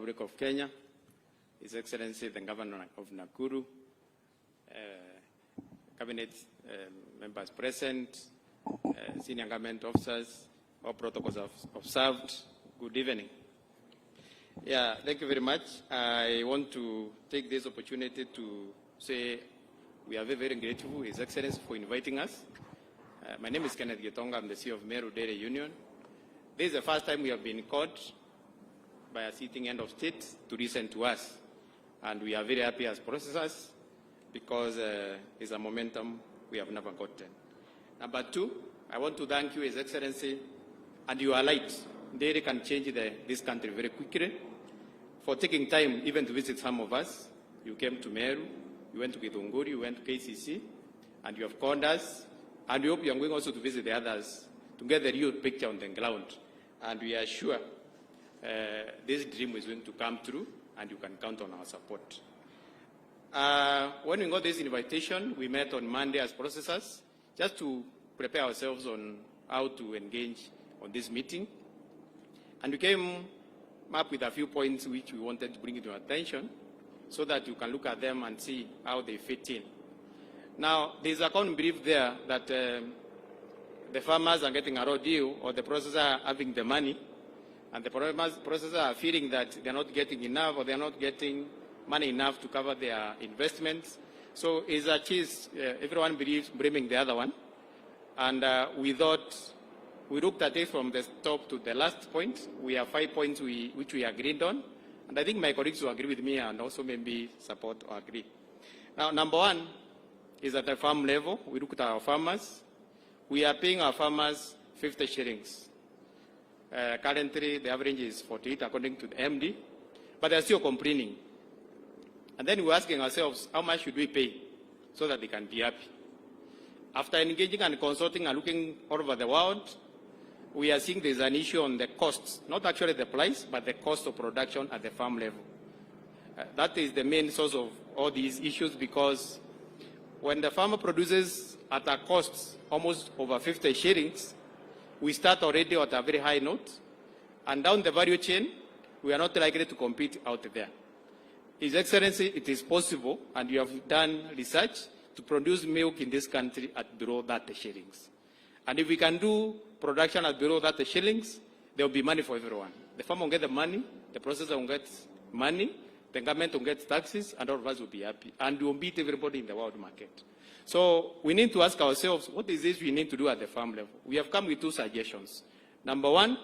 Republic of Kenya, His Excellency the Governor of Nakuru, Cabinet members present, senior government officers, all protocols observed. Good evening. Yeah, thank you very much. I want to take this opportunity to say we are very, very grateful, His Excellency, for inviting us. My name is Kenneth Gitonga. I'm the CEO of Meru Dairy Union. This is the first time we have been called by a sitting end of state to listen to us. And we are very happy as processors because it's a momentum we have never gotten. Number two, I want to thank you, His Excellency, and you are right. Dairy can change this country very quickly. For taking time even to visit some of us. You came to Meru, you went to Githunguri, you went to KCC, and you have called us. And we hope you are going also to visit the others to get the real picture on the ground. And we are sure this dream is going to come true, and you can count on our support. When we got this invitation, we met on Monday as processors, just to prepare ourselves on how to engage on this meeting. And we came up with a few points which we wanted to bring to your attention so that you can look at them and see how they fit in. Now, there's a common belief there that the farmers are getting a raw deal or the processors are having the money, and the processors are feeling that they're not getting enough or they're not getting money enough to cover their investments. So it's a chase. Everyone believes blaming the other one. And we looked at it from the top to the last point. We have 5 points which we agreed on. And I think my colleagues will agree with me and also maybe support or agree. Now, number one is at the farm level. We looked at our farmers. We are paying our farmers 50 shillings. Currently, the average is 48 according to the MD. But they're still complaining. And then we're asking ourselves, how much should we pay so that they can be happy? After engaging and consulting and looking all over the world, we are seeing there's an issue on the costs, not actually the price, but the cost of production at the farm level. That is the main source of all these issues, because when the farmer produces at a cost almost over 50 shillings, we start already at a very high note, and down the value chain, we are not likely to compete out there. His Excellency, it is possible, and you have done research, to produce milk in this country at below 30 shillings. And if we can do production at below 30 shillings, there will be money for everyone. The farmer will get the money, the processor will get money, the government will get taxes, and all of us will be happy. And we will beat everybody in the world market. So we need to ask ourselves, what is this we need to do at the farm level? We have come with 2 suggestions. Number one,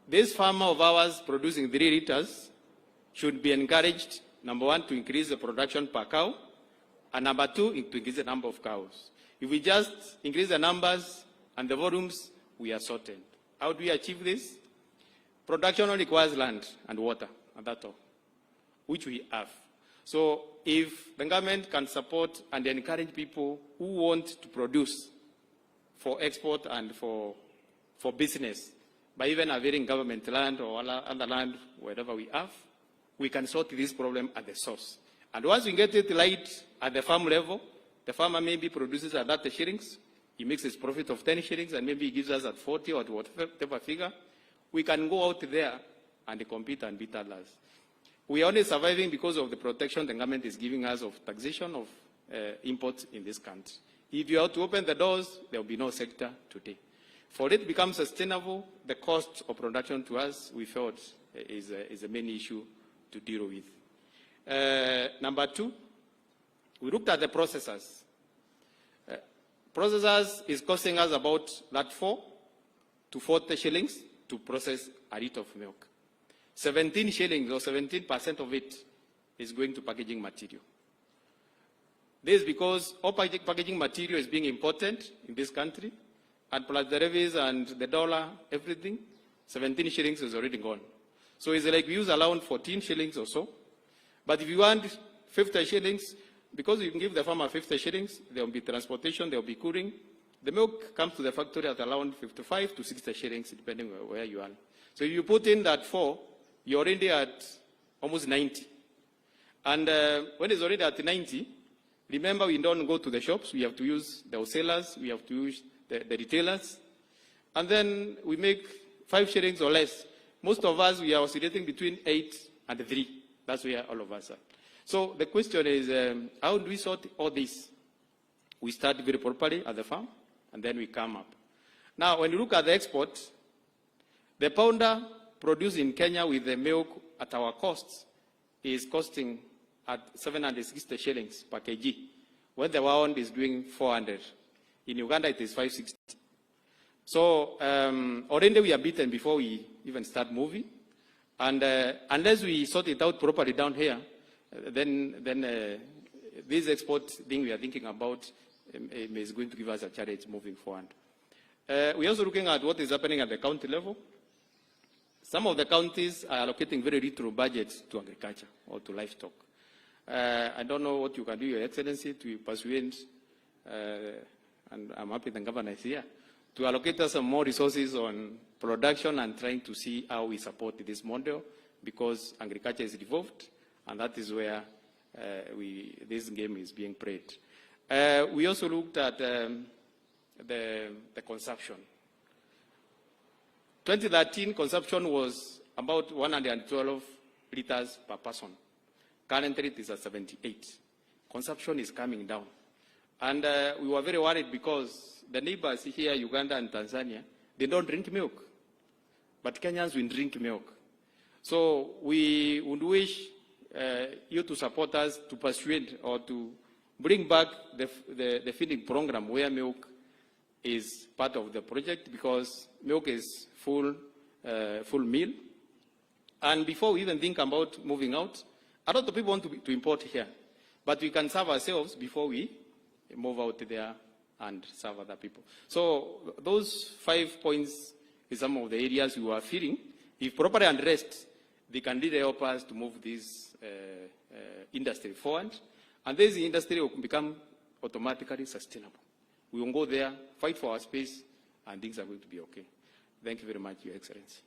this farmer of ours producing 3 liters should be encouraged, number one, to increase the production per cow, and number 2, to increase the number of cows. If we just increase the numbers and the volumes, we are sorted. How do we achieve this? Production only requires land and water, and that's all, which we have. So if the government can support and encourage people who want to produce for export and for business, by even availing government land or other land, wherever we have, we can sort this problem at the source. And once we get it right at the farm level, the farmer maybe produces at 30 shillings, he makes his profit of 10 shillings, and maybe he gives us at 40 or whatever figure. We can go out there and compete and beat others. We are only surviving because of the protection the government is giving us of taxation of imports in this country. If you are to open the doors, there will be no sector today. For it to become sustainable, the cost of production to us, we felt, is a main issue to deal with. Number 2, we looked at the processors. Processors is costing us about that 4 to 40 shillings to process a liter of milk. 17 shillings or 17% of it is going to packaging material. This is because all packaging material is being imported in this country, and plus the levies and the dollar, everything, 17 shillings is already gone. So it's like we use around 14 shillings or so. But if you want 50 shillings, because you can give the farmer 50 shillings, there will be transportation, there will be cooling. The milk comes to the factory at around 55 to 60 shillings, depending on where you are. So if you put in that 4, you're already at almost 90. And when it's already at 90, remember we don't go to the shops, we have to use the wholesalers, we have to use the retailers. And then we make 5 shillings or less. most of us, we are oscillating between 8 and 3. That's where all of us are. So the question is, how do we sort all this? We start very properly at the farm, and then we come up. Now, when you look at the export, the pounder produced in Kenya with the milk at our costs is costing at 760 shillings per kg, when the one is doing 400. In Uganda, it is 560. So already we are beaten before we even start moving. And unless we sort it out properly down here, then this export thing we are thinking about is going to give us a challenge moving forward. We're also looking at what is happening at the county level. Some of the counties are allocating very little budgets to agriculture or to livestock. I don't know what you can do, Your Excellency, to persuade, and I'm happy the governor is here, to allocate us some more resources on production and trying to see how we support this model, because agriculture is devolved, and that is where this game is being played. We also looked at the consumption. 2013 consumption was about 112 liters per person. Currently, it is at 78. Consumption is coming down. And we were very worried because the neighbors here, Uganda and Tanzania, they don't drink milk. But Kenyans will drink milk. So we would wish you to support us to persuade or to bring back the feeding program where milk is part of the project, because milk is full meal. And before we even think about moving out, a lot of people want to import here. But we can serve ourselves before we move out there and serve other people. So those 5 points is some of the areas we are feeling. If properly addressed, they can really help us to move this industry forward. And this industry will become automatically sustainable. We will go there, fight for our space, and things are going to be okay. Thank you very much, Your Excellency.